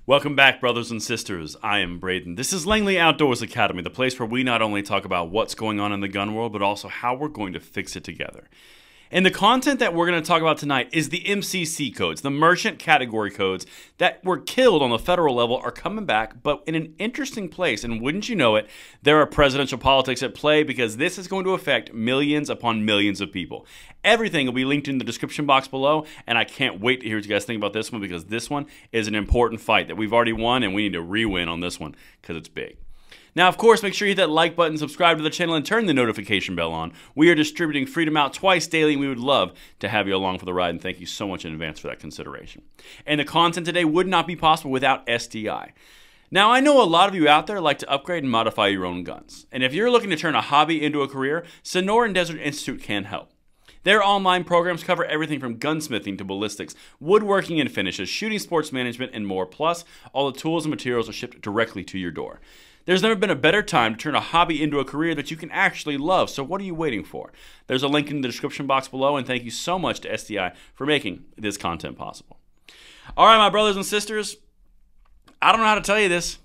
Welcome back, brothers and sisters. I am Braden. This is Langley Outdoors Academy, the place where we not only talk about what's going on in the gun world, but also how we're going to fix it together. And the content that we're going to talk about tonight is the MCC codes, the merchant category codes that were killed on the federal level are coming back, but in an interesting place. And wouldn't you know it, there are presidential politics at play because this is going to affect millions upon millions of people. Everything will be linked in the description box below, and I can't wait to hear what you guys think about this one because this one is an important fight that we've already won, and we need to re-win on this one because it's big. Now, of course, make sure you hit that like button, subscribe to the channel, and turn the notification bell on. We are distributing Freedom Out twice daily, and we would love to have you along for the ride, and thank you so much in advance for that consideration. And the content today would not be possible without SDI. Now, I know a lot of you out there like to upgrade and modify your own guns. And if you're looking to turn a hobby into a career, Sonora and Desert Institute can help. Their online programs cover everything from gunsmithing to ballistics, woodworking and finishes, shooting sports management, and more. Plus, all the tools and materials are shipped directly to your door. There's never been a better time to turn a hobby into a career that you can actually love, so what are you waiting for? There's a link in the description box below, and thank you so much to SDI for making this content possible. All right, my brothers and sisters, I don't know how to tell you this.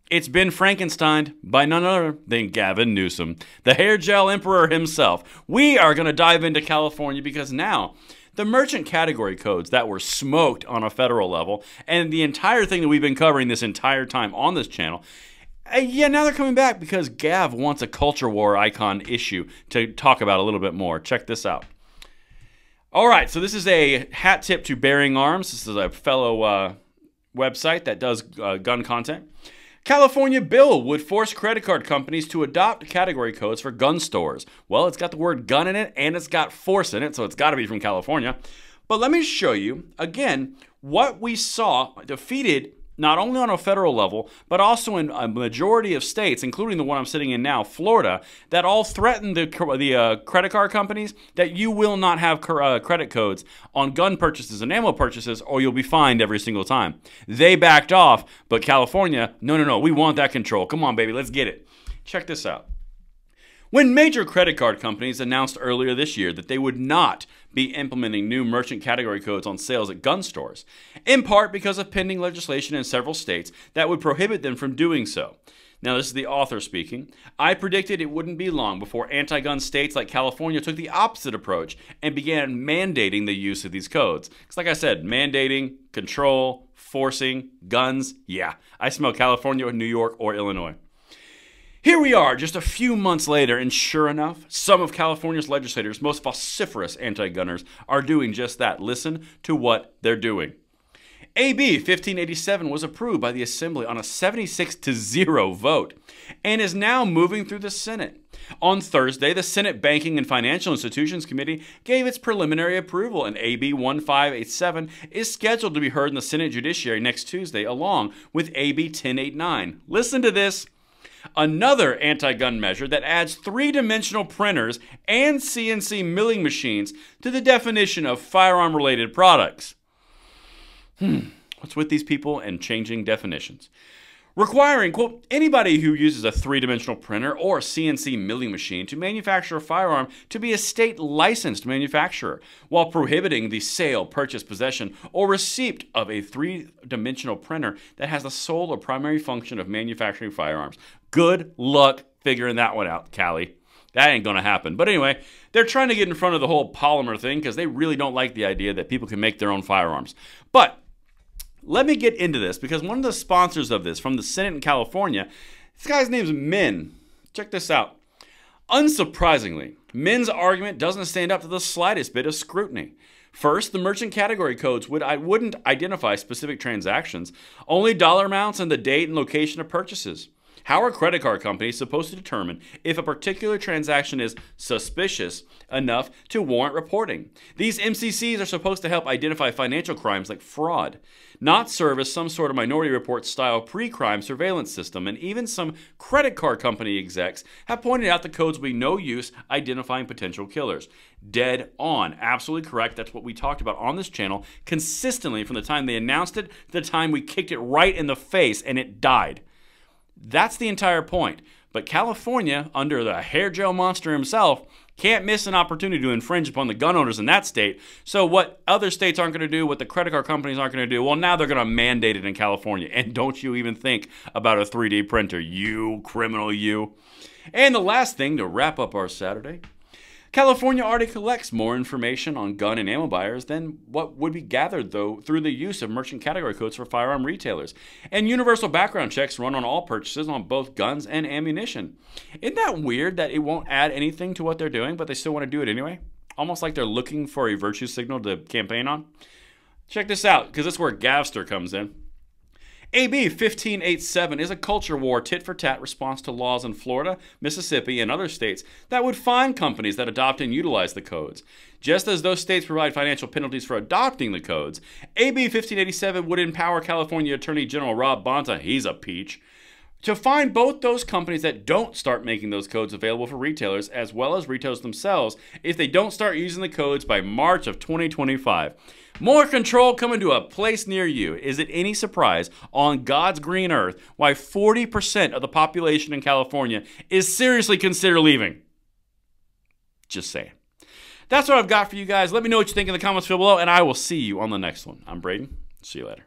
It's been Frankenstein by none other than Gavin Newsom, the hair gel emperor himself. We are going to dive into California because now the merchant category codes that were smoked on a federal level and the entire thing that we've been covering this entire time on this channel, yeah, now they're coming back because Gav wants a culture war icon issue to talk about a little bit more. Check this out. All right, so this is a hat tip to Bearing Arms. This is a fellow website that does gun content. California bill would force credit card companies to adopt category codes for gun stores. Well, it's got the word gun in it and it's got force in it, so it's got to be from California. But let me show you, again, what we saw defeated not only on a federal level, but also in a majority of states, including the one I'm sitting in now, Florida, that all threaten the credit card companies that you will not have credit codes on gun purchases and ammo purchases or you'll be fined every single time. They backed off, but California, no, we want that control. Come on, baby, let's get it. Check this out. When major credit card companies announced earlier this year that they would not be implementing new merchant category codes on sales at gun stores, in part because of pending legislation in several states that would prohibit them from doing so. Now, this is the author speaking. I predicted it wouldn't be long before anti-gun states like California took the opposite approach and began mandating the use of these codes. Because like I said, mandating, control, forcing, guns, yeah. I smell California or New York or Illinois. Here we are, just a few months later, and sure enough, some of California's legislators, most vociferous anti-gunners, are doing just that. Listen to what they're doing. AB 1587 was approved by the Assembly on a 76-0 vote and is now moving through the Senate. On Thursday, the Senate Banking and Financial Institutions Committee gave its preliminary approval, and AB 1587 is scheduled to be heard in the Senate Judiciary next Tuesday, along with AB 1089. Listen to this. Another anti-gun measure that adds three-dimensional printers and CNC milling machines to the definition of firearm-related products. What's with these people and changing definitions? Requiring, quote, anybody who uses a three-dimensional printer or CNC milling machine to manufacture a firearm to be a state-licensed manufacturer, while prohibiting the sale, purchase, possession, or receipt of a three-dimensional printer that has the sole or primary function of manufacturing firearms. Good luck figuring that one out, Callie. That ain't gonna happen. But anyway, they're trying to get in front of the whole polymer thing because they really don't like the idea that people can make their own firearms. But let me get into this because one of the sponsors of this from the Senate in California, this guy's name's Min. Check this out. Unsurprisingly, Min's argument doesn't stand up to the slightest bit of scrutiny. First, the merchant category codes wouldn't identify specific transactions, only dollar amounts and the date and location of purchases. How are credit card companies supposed to determine if a particular transaction is suspicious enough to warrant reporting? These MCCs are supposed to help identify financial crimes like fraud, not serve as some sort of Minority Report style pre-crime surveillance system, and even some credit card company execs have pointed out the codes will be no use identifying potential killers. Dead on. Absolutely correct. That's what we talked about on this channel consistently from the time they announced it to the time we kicked it right in the face and it died. That's the entire point. But California, under the hair gel monster himself, Can't miss an opportunity to infringe upon the gun owners in that state. So what other states aren't going to do, what the credit card companies aren't going to do, well, now they're going to mandate it in California. And don't you even think about a 3D printer, you criminal, you. And the last thing to wrap up our Saturday, California already collects more information on gun and ammo buyers than what would be gathered, though, through the use of merchant category codes for firearm retailers. And universal background checks run on all purchases on both guns and ammunition. Isn't that weird that it won't add anything to what they're doing, but they still want to do it anyway? Almost like they're looking for a virtue signal to campaign on. Check this out, because this is where Gavster comes in. AB 1587 is a culture war tit-for-tat response to laws in Florida, Mississippi, and other states that would fine companies that adopt and utilize the codes. Just as those states provide financial penalties for adopting the codes, AB 1587 would empower California Attorney General Rob Bonta, he's a peach, to fine both those companies that don't start making those codes available for retailers, as well as retailers themselves, if they don't start using the codes by March of 2025. More control coming to a place near you. Is it any surprise on God's green earth why 40% of the population in California is seriously consider leaving? Just saying. That's what I've got for you guys. Let me know what you think in the comments below, and I will see you on the next one. I'm Braden. See you later.